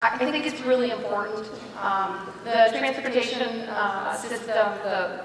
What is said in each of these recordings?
I think it's really important. The transportation system,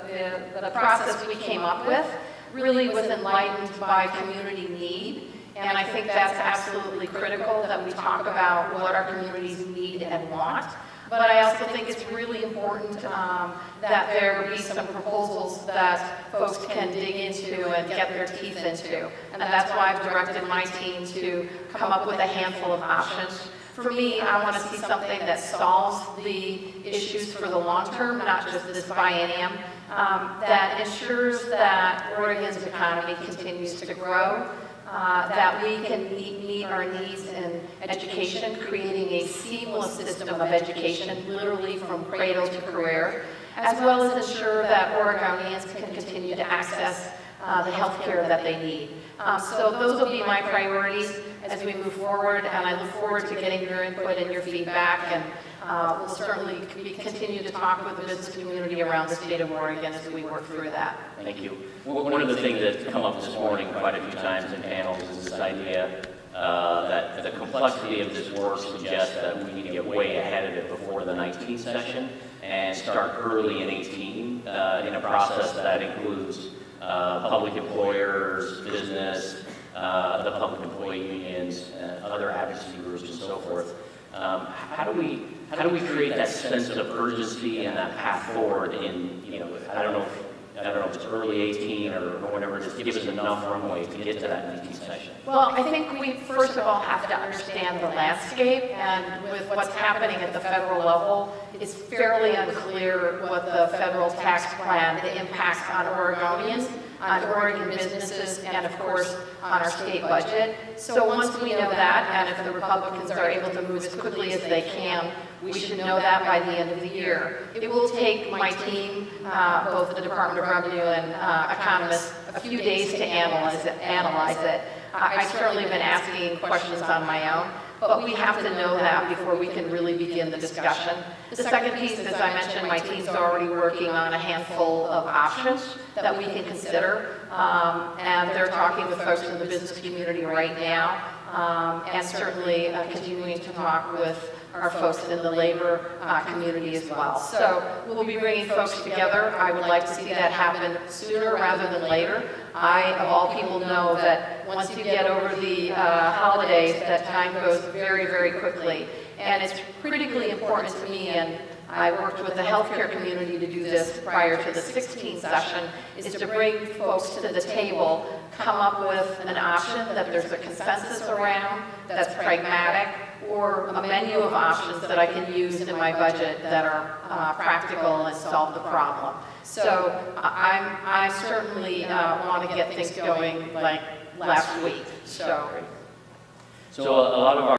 the process we came up with really was enlightened by community need. And I think that's absolutely critical that we talk about what our communities need and want. But I also think it's really important that there be some proposals that folks can dig into and get their teeth into. And that's why I've directed my team to come up with a handful of options. For me, I want to see something that solves the issues for the long term, not just this biennium, that ensures that Oregon's economy continues to grow, that we can meet our needs in education, creating a seamless system of education, literally from cradle to career, as well as ensure that Oregonians can continue to access the health care that they need. So those will be my priorities as we move forward, and I look forward to getting your input and your feedback, and we'll certainly continue to talk with the business community around the state of Oregon as we work through that. Thank you. One of the things that's come up this morning quite a few times in panels is this idea that the complexity of this work suggests that we need to get way ahead of it before the 19th session and start early in 18 in a process that includes public employers, business, the public employee unions, other advocacy groups, and so forth. How do we create that sense of urgency and that path forward in, I don't know if it's early 18 or whatever, just give us enough runway to get to that 19th session? Well, I think we first of all have to understand the landscape, and with what's happening at the federal level, it's fairly unclear what the federal tax plan, the impacts on Oregonians, on Oregon businesses, and of course on our state budget. So once we know that, and if the Republicans are able to move as quickly as they can, we should know that by the end of the year. It will take my team, both the Department of Revenue and economists, a few days to analyze it. I've certainly been asking questions on my own, but we have to know that before we can really begin the discussion. The second piece, as I mentioned, my team's already working on a handful of options that we can consider, and they're talking with folks in the business community right now, and certainly continuing to talk with our folks in the labor community as well. So we'll be bringing folks together. I would like to see that happen sooner rather than later. I, of all people, know that once you get over the holidays, that time goes very, very quickly. And it's critically important to me, and I worked with the healthcare community to do this prior to the 16th session, is to bring folks to the table, come up with an option that there's a consensus around, that's pragmatic, or a menu of options that I can use in my budget that are practical and solve the problem. So I certainly want to get things going like last week. So a lot of our